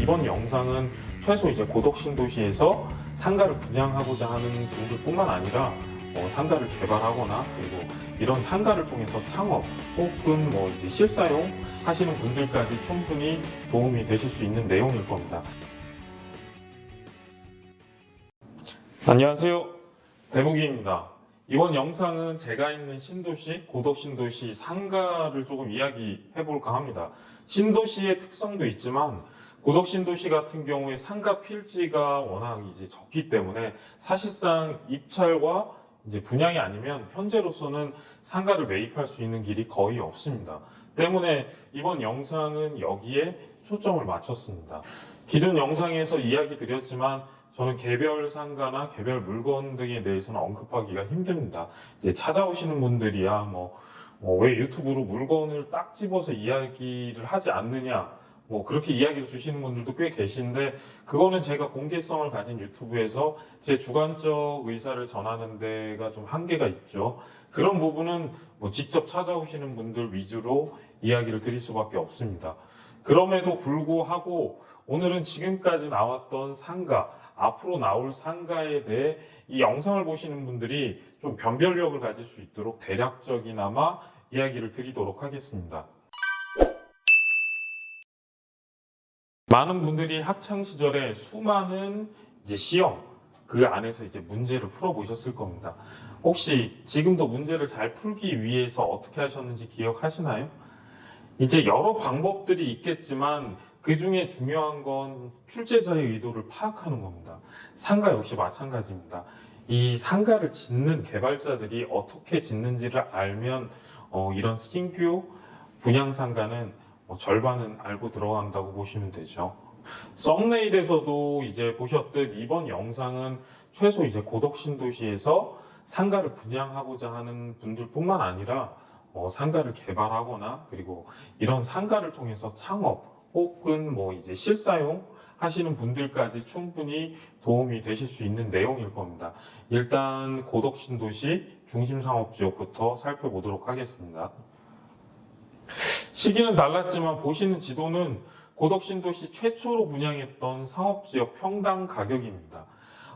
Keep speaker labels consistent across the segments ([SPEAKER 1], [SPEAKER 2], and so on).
[SPEAKER 1] 이번 영상은 최소 이제 고덕신도시에서 상가를 분양하고자 하는 분들뿐만 아니라 상가를 개발하거나 그리고 이런 상가를 통해서 창업 혹은 이제 실사용 하시는 분들까지 충분히 도움이 되실 수 있는 내용일 겁니다. 안녕하세요, 대무기입니다. 이번 영상은 제가 있는 신도시, 고덕신도시 상가를 조금 이야기해 볼까 합니다. 신도시의 특성도 있지만 고덕신도시 같은 경우에 상가 필지가 워낙 이제 적기 때문에 사실상 입찰과 이제 분양이 아니면 현재로서는 상가를 매입할 수 있는 길이 거의 없습니다. 때문에 이번 영상은 여기에 초점을 맞췄습니다. 기존 영상에서 이야기 드렸지만 저는 개별 상가나 개별 물건 등에 대해서는 언급하기가 힘듭니다. 이제 찾아오시는 분들이야 왜 유튜브로 물건을 딱 집어서 이야기를 하지 않느냐 그렇게 이야기를 주시는 분들도 꽤 계신데 그거는 제가 공개성을 가진 유튜브에서 제 주관적 의사를 전하는 데가 좀 한계가 있죠. 그런 부분은 직접 찾아오시는 분들 위주로 이야기를 드릴 수밖에 없습니다. 그럼에도 불구하고 오늘은 지금까지 나왔던 상가, 앞으로 나올 상가에 대해 이 영상을 보시는 분들이 좀 변별력을 가질 수 있도록 대략적이나마 이야기를 드리도록 하겠습니다. 많은 분들이 학창 시절에 수많은 이제 시험, 그 안에서 이제 문제를 풀어보셨을 겁니다. 혹시 지금도 문제를 잘 풀기 위해서 어떻게 하셨는지 기억하시나요? 이제 여러 방법들이 있겠지만 그 중에 중요한 건 출제자의 의도를 파악하는 겁니다. 상가 역시 마찬가지입니다. 이 상가를 짓는 개발자들이 어떻게 짓는지를 알면 이런 신규 분양 상가는 절반은 알고 들어간다고 보시면 되죠. 썸네일에서도 이제 보셨듯 이번 영상은 최소 이제 고덕신도시에서 상가를 분양하고자 하는 분들뿐만 아니라 상가를 개발하거나 그리고 이런 상가를 통해서 창업 혹은 이제 실사용 하시는 분들까지 충분히 도움이 되실 수 있는 내용일 겁니다. 일단 고덕신도시 중심상업지역부터 살펴보도록 하겠습니다. 시기는 달랐지만 보시는 지도는 고덕신도시 최초로 분양했던 상업지역 평당 가격입니다.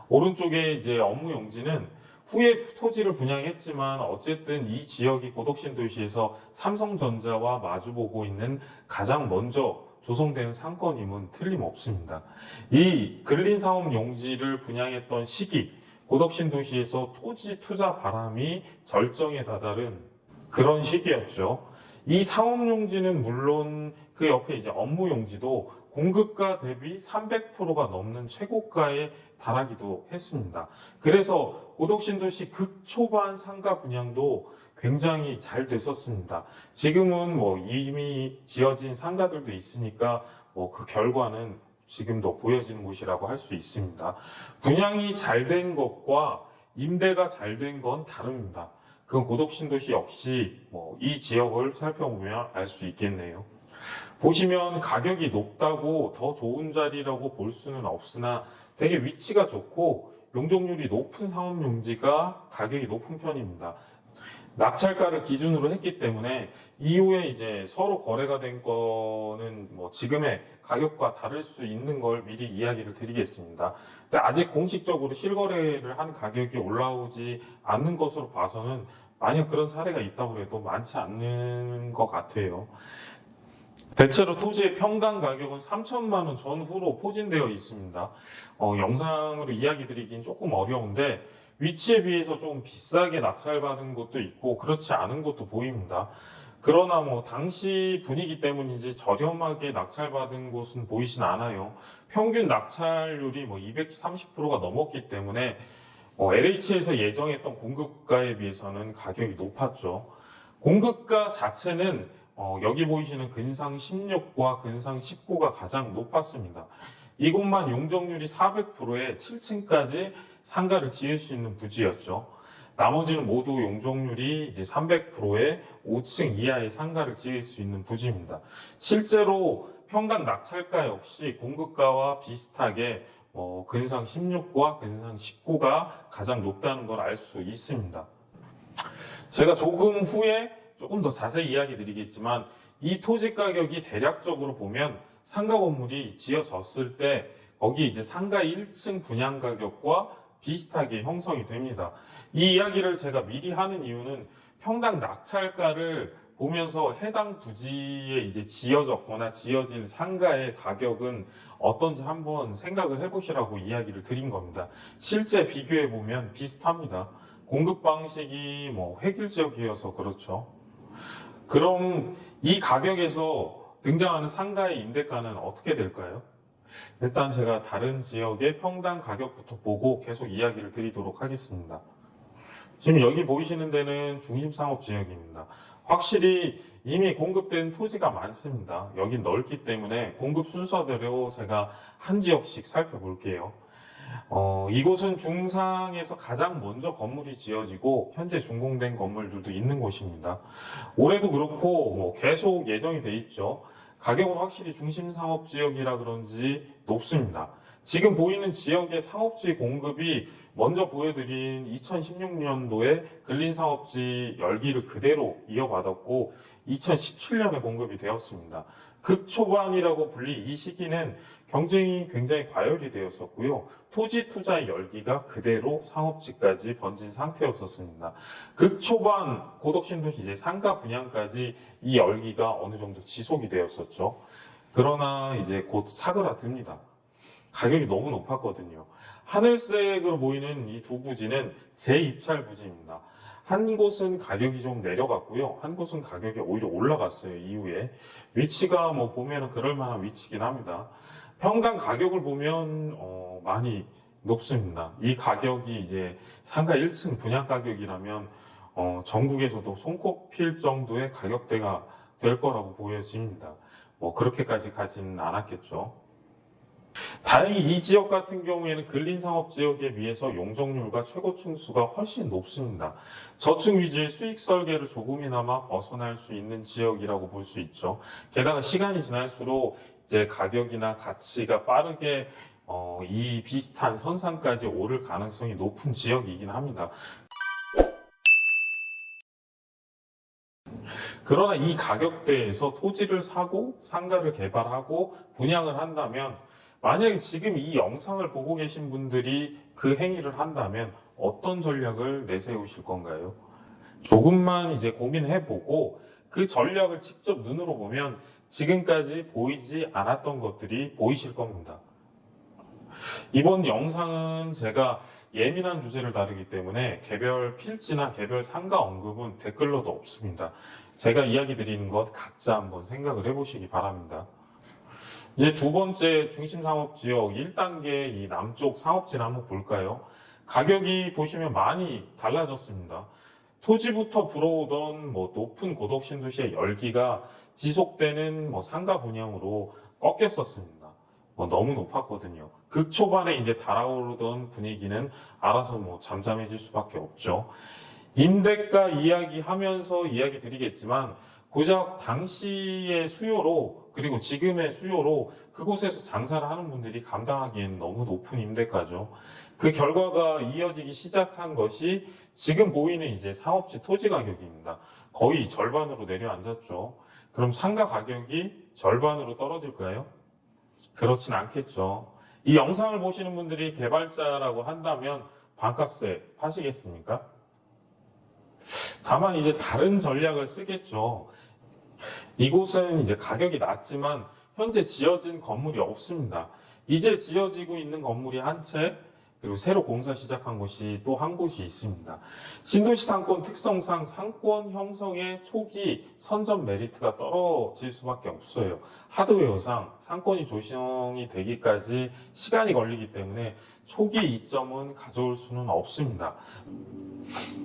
[SPEAKER 1] 오른쪽에 이제 업무 용지는 후에 토지를 분양했지만 어쨌든 이 지역이 고덕신도시에서 삼성전자와 마주보고 있는 가장 먼저 조성되는 상권임은 틀림없습니다. 이 근린사업 용지를 분양했던 시기, 고덕신도시에서 토지 투자 바람이 절정에 다다른 그런 시기였죠. 이 사업용지는 물론 그 옆에 이제 업무용지도 공급가 대비 300%가 넘는 최고가에 달하기도 했습니다. 그래서 고덕신도시 극초반 상가 분양도 굉장히 잘 됐었습니다. 지금은 이미 지어진 상가들도 있으니까 그 결과는 지금도 보여지는 곳이라고 할 수 있습니다. 분양이 잘 된 것과 임대가 잘 된 건 다릅니다. 그건 고덕신도시 역시 이 지역을 살펴보면 알 수 있겠네요. 보시면 가격이 높다고 더 좋은 자리라고 볼 수는 없으나 되게 위치가 좋고 용적률이 높은 상업용지가 가격이 높은 편입니다. 낙찰가를 기준으로 했기 때문에 이후에 이제 서로 거래가 된 거는 지금의 가격과 다를 수 있는 걸 미리 이야기를 드리겠습니다. 근데 아직 공식적으로 실거래를 한 가격이 올라오지 않는 것으로 봐서는 만약 그런 사례가 있다고 해도 많지 않는 것 같아요. 대체로 토지의 평당 가격은 3천만 원 전후로 포진되어 있습니다. 영상으로 이야기 드리긴 조금 어려운데 위치에 비해서 조금 비싸게 낙찰받은 것도 있고 그렇지 않은 것도 보입니다. 그러나 당시 분위기 때문인지 저렴하게 낙찰받은 곳은 보이진 않아요. 평균 낙찰률이 230%가 넘었기 때문에 LH에서 예정했던 공급가에 비해서는 가격이 높았죠. 공급가 자체는 여기 보이시는 근상 16과 근상 19가 가장 높았습니다. 이곳만 용적률이 400%에 7층까지 상가를 지을 수 있는 부지였죠. 나머지는 모두 용적률이 이제 300%에 5층 이하의 상가를 지을 수 있는 부지입니다. 실제로 평당 낙찰가 역시 공급가와 비슷하게 근상 16과 근상 19가 가장 높다는 걸 알 수 있습니다. 제가 조금 후에 조금 더 자세히 이야기 드리겠지만 이 토지 가격이 대략적으로 보면 상가 건물이 지어졌을 때 거기 이제 상가 1층 분양 가격과 비슷하게 형성이 됩니다. 이 이야기를 제가 미리 하는 이유는 평당 낙찰가를 보면서 해당 부지에 이제 지어졌거나 지어진 상가의 가격은 어떤지 한번 생각을 해보시라고 이야기를 드린 겁니다. 실제 비교해 보면 비슷합니다. 공급 방식이 뭐 획일 지역이어서 그렇죠. 그럼 이 가격에서 등장하는 상가의 임대가는 어떻게 될까요? 일단 제가 다른 지역의 평당 가격부터 보고 계속 이야기를 드리도록 하겠습니다. 지금 여기 보이시는 데는 중심상업지역입니다. 확실히 이미 공급된 토지가 많습니다. 여긴 넓기 때문에 공급 순서대로 제가 한 지역씩 살펴볼게요. 이곳은 중상에서 가장 먼저 건물이 지어지고 현재 준공된 건물들도 있는 곳입니다. 올해도 그렇고 계속 예정이 돼 있죠. 가격은 확실히 중심상업지역이라 그런지 높습니다. 지금 보이는 지역의 상업지 공급이 먼저 보여드린 2016년도에 근린상업지 열기를 그대로 이어받았고 2017년에 공급이 되었습니다. 극초반이라고 불릴 이 시기는 경쟁이 굉장히 과열이 되었었고요. 토지 투자의 열기가 그대로 상업지까지 번진 상태였었습니다. 극초반 고덕신도시 이제 상가 분양까지 이 열기가 어느 정도 지속이 되었었죠. 그러나 이제 곧 사그라듭니다. 가격이 너무 높았거든요. 하늘색으로 보이는 이 두 부지는 재입찰 부지입니다. 한 곳은 가격이 좀 내려갔고요. 한 곳은 가격이 오히려 올라갔어요. 이후에. 위치가 보면은 그럴 만한 위치긴 합니다. 평당 가격을 보면 많이 높습니다. 이 가격이 이제 상가 1층 분양 가격이라면 전국에서도 손꼽힐 정도의 가격대가 될 거라고 보여집니다. 그렇게까지 가지는 않았겠죠. 다행히 이 지역 같은 경우에는 근린상업지역에 비해서 용적률과 최고층수가 훨씬 높습니다. 저층 위주의 수익 설계를 조금이나마 벗어날 수 있는 지역이라고 볼 수 있죠. 게다가 시간이 지날수록 이제 가격이나 가치가 빠르게 이 비슷한 선상까지 오를 가능성이 높은 지역이긴 합니다. 그러나 이 가격대에서 토지를 사고 상가를 개발하고 분양을 한다면 만약에 지금 이 영상을 보고 계신 분들이 그 행위를 한다면 어떤 전략을 내세우실 건가요? 조금만 이제 고민해보고 그 전략을 직접 눈으로 보면 지금까지 보이지 않았던 것들이 보이실 겁니다. 이번 영상은 제가 예민한 주제를 다루기 때문에 개별 필지나 개별 상가 언급은 댓글로도 없습니다. 제가 이야기 드리는 것 각자 한번 생각을 해보시기 바랍니다. 이제 두 번째 중심상업지역 1단계 이 남쪽 상업지를 한번 볼까요? 가격이 보시면 많이 달라졌습니다. 토지부터 불어오던 높은 고덕신도시의 열기가 지속되는 상가 분양으로 꺾였었습니다. 너무 높았거든요. 극초반에 이제 달아오르던 분위기는 알아서 잠잠해질 수밖에 없죠. 임대가 이야기하면서 이야기 드리겠지만 고작 당시의 수요로 그리고 지금의 수요로 그곳에서 장사를 하는 분들이 감당하기에는 너무 높은 임대가죠. 그 결과가 이어지기 시작한 것이 지금 보이는 이제 상업지 토지 가격입니다. 거의 절반으로 내려앉았죠. 그럼 상가 가격이 절반으로 떨어질까요? 그렇진 않겠죠. 이 영상을 보시는 분들이 개발자라고 한다면 반값에 파시겠습니까? 다만 이제 다른 전략을 쓰겠죠. 이곳은 이제 가격이 낮지만 현재 지어진 건물이 없습니다. 이제 지어지고 있는 건물이 한 채, 그리고 새로 공사 시작한 곳이 또 한 곳이 있습니다. 신도시 상권 특성상 상권 형성의 초기 선점 메리트가 떨어질 수밖에 없어요. 하드웨어상 상권이 조성이 되기까지 시간이 걸리기 때문에 초기 이점은 가져올 수는 없습니다.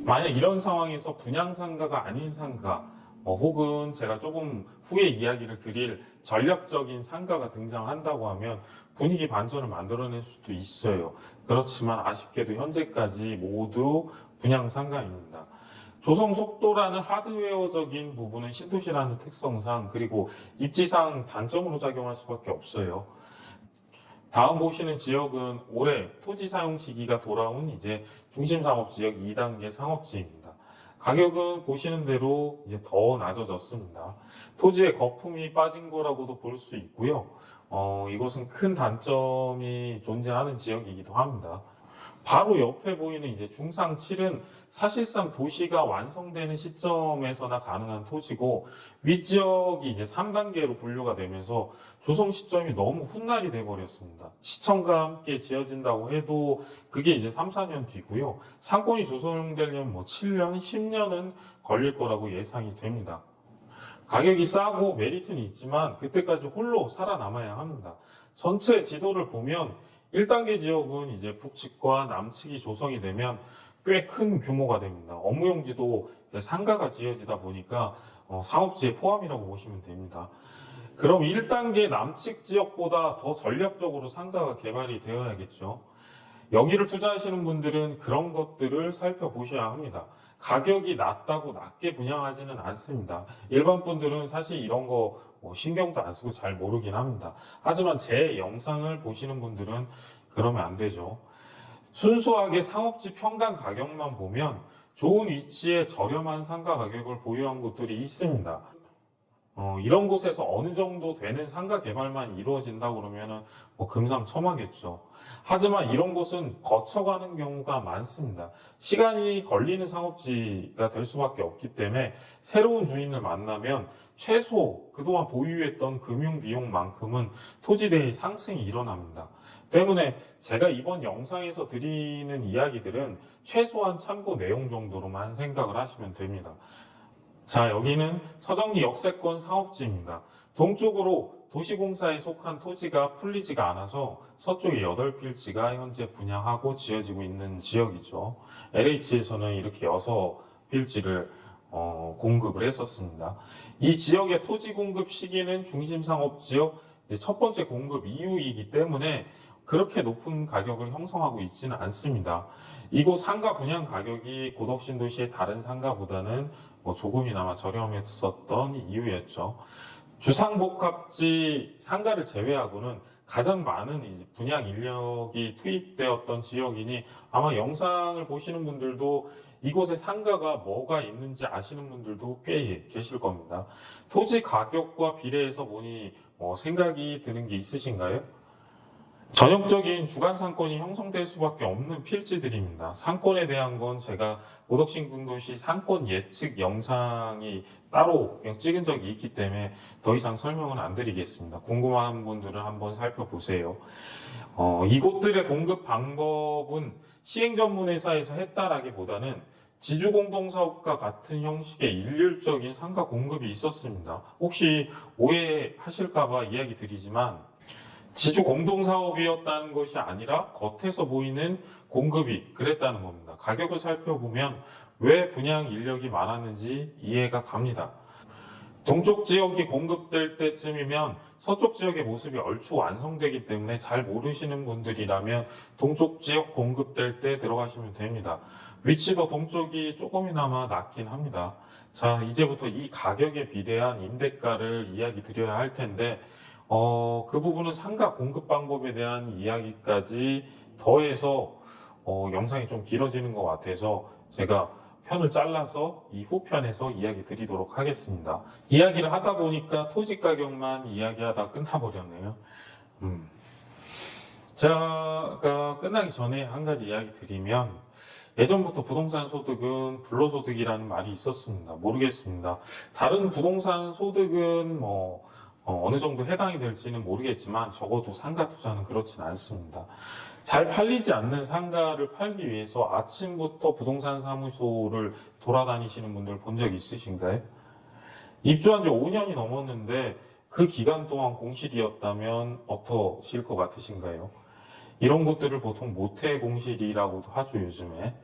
[SPEAKER 1] 만약 이런 상황에서 분양 상가가 아닌 상가, 혹은 제가 조금 후에 이야기를 드릴 전략적인 상가가 등장한다고 하면 분위기 반전을 만들어낼 수도 있어요. 그렇지만 아쉽게도 현재까지 모두 분양 상가입니다. 조성 속도라는 하드웨어적인 부분은 신도시라는 특성상 그리고 입지상 단점으로 작용할 수밖에 없어요. 다음 보시는 지역은 올해 토지 사용 시기가 돌아온 이제 중심상업지역 2단계 상업지입니다. 가격은 보시는 대로 이제 더 낮아졌습니다. 토지에 거품이 빠진 거라고도 볼 수 있고요. 이곳은 큰 단점이 존재하는 지역이기도 합니다. 바로 옆에 보이는 이제 중상 7은 사실상 도시가 완성되는 시점에서나 가능한 토지고, 윗지역이 이제 3단계로 분류가 되면서 조성 시점이 너무 훗날이 돼버렸습니다. 시청과 함께 지어진다고 해도 그게 이제 3, 4년 뒤고요. 상권이 조성되려면 뭐 7년, 10년은 걸릴 거라고 예상이 됩니다. 가격이 싸고 메리트는 있지만 그때까지 홀로 살아남아야 합니다. 전체 지도를 보면 1단계 지역은 이제 북측과 남측이 조성이 되면 꽤 큰 규모가 됩니다. 업무용지도 상가가 지어지다 보니까 상업지에 포함이라고 보시면 됩니다. 그럼 1단계 남측 지역보다 더 전략적으로 상가가 개발이 되어야겠죠. 여기를 투자하시는 분들은 그런 것들을 살펴보셔야 합니다. 가격이 낮다고 낮게 분양하지는 않습니다. 일반 분들은 사실 이런 거 신경도 안 쓰고 잘 모르긴 합니다. 하지만 제 영상을 보시는 분들은 그러면 안 되죠. 순수하게 상업지 평당 가격만 보면 좋은 위치에 저렴한 상가 가격을 보유한 곳들이 있습니다. 이런 곳에서 어느 정도 되는 상가 개발만 이루어진다고 그러면은 금상첨화겠죠. 하지만 이런 곳은 거쳐가는 경우가 많습니다. 시간이 걸리는 상업지가 될 수밖에 없기 때문에 새로운 주인을 만나면 최소 그동안 보유했던 금융 비용만큼은 토지대의 상승이 일어납니다. 때문에 제가 이번 영상에서 드리는 이야기들은 최소한 참고 내용 정도로만 생각을 하시면 됩니다. 자, 여기는 서정리 역세권 상업지입니다. 동쪽으로 도시공사에 속한 토지가 풀리지가 않아서 서쪽에 8필지가 현재 분양하고 지어지고 있는 지역이죠. LH에서는 이렇게 6필지를 공급을 했었습니다. 이 지역의 토지 공급 시기는 중심상업지역 첫 번째 공급 이후이기 때문에 그렇게 높은 가격을 형성하고 있지는 않습니다. 이곳 상가 분양 가격이 고덕신도시의 다른 상가보다는 조금이나마 저렴했었던 이유였죠. 주상복합지 상가를 제외하고는 가장 많은 분양 인력이 투입되었던 지역이니 아마 영상을 보시는 분들도 이곳에 상가가 뭐가 있는지 아시는 분들도 꽤 계실 겁니다. 토지 가격과 비례해서 보니 생각이 드는 게 있으신가요? 전형적인 주간 상권이 형성될 수밖에 없는 필지들입니다. 상권에 대한 건 제가 고덕신도시 상권 예측 영상이 따로 찍은 적이 있기 때문에 더 이상 설명은 안 드리겠습니다. 궁금한 분들은 한번 살펴보세요. 이곳들의 공급 방법은 시행전문회사에서 했다라기보다는 지주공동사업과 같은 형식의 일률적인 상가 공급이 있었습니다. 혹시 오해하실까봐 이야기 드리지만 지주 공동사업이었다는 것이 아니라 겉에서 보이는 공급이 그랬다는 겁니다. 가격을 살펴보면 왜 분양 인력이 많았는지 이해가 갑니다. 동쪽 지역이 공급될 때쯤이면 서쪽 지역의 모습이 얼추 완성되기 때문에 잘 모르시는 분들이라면 동쪽 지역 공급될 때 들어가시면 됩니다. 위치도 동쪽이 조금이나마 낮긴 합니다. 자, 이제부터 이 가격에 비례한 임대가를 이야기 드려야 할 텐데 그 부분은 상가 공급 방법에 대한 이야기까지 더해서 영상이 좀 길어지는 것 같아서 제가 편을 잘라서 이 후편에서 이야기 드리도록 하겠습니다. 이야기를 하다 보니까 토지 가격만 이야기하다 끝나버렸네요. 제가 끝나기 전에 한 가지 이야기 드리면 예전부터 부동산 소득은 불로소득이라는 말이 있었습니다. 모르겠습니다. 다른 부동산 소득은 어느 정도 해당이 될지는 모르겠지만 적어도 상가 투자는 그렇진 않습니다. 잘 팔리지 않는 상가를 팔기 위해서 아침부터 부동산 사무소를 돌아다니시는 분들 본 적 있으신가요? 입주한 지 5년이 넘었는데 그 기간 동안 공실이었다면 어떠실 것 같으신가요? 이런 것들을 보통 모태 공실이라고도 하죠, 요즘에.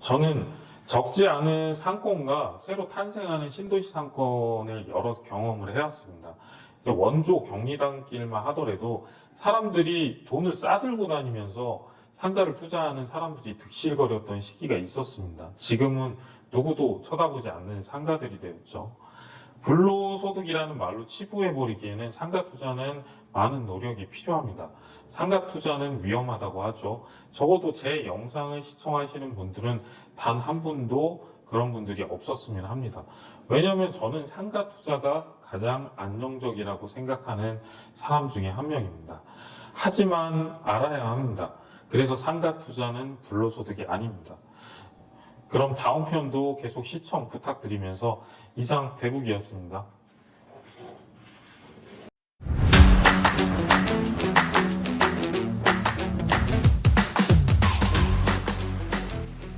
[SPEAKER 1] 저는 적지 않은 상권과 새로 탄생하는 신도시 상권을 여러 경험을 해왔습니다. 원조 경리단길만 하더라도 사람들이 돈을 싸들고 다니면서 상가를 투자하는 사람들이 득실거렸던 시기가 있었습니다. 지금은 누구도 쳐다보지 않는 상가들이 되었죠. 불로소득이라는 말로 치부해버리기에는 상가 투자는 많은 노력이 필요합니다. 상가 투자는 위험하다고 하죠. 적어도 제 영상을 시청하시는 분들은 단 한 분도 그런 분들이 없었으면 합니다. 왜냐하면 저는 상가 투자가 가장 안정적이라고 생각하는 사람 중에 한 명입니다. 하지만 알아야 합니다. 그래서 상가 투자는 불로소득이 아닙니다. 그럼 다음 편도 계속 시청 부탁드리면서 이상 대북이었습니다.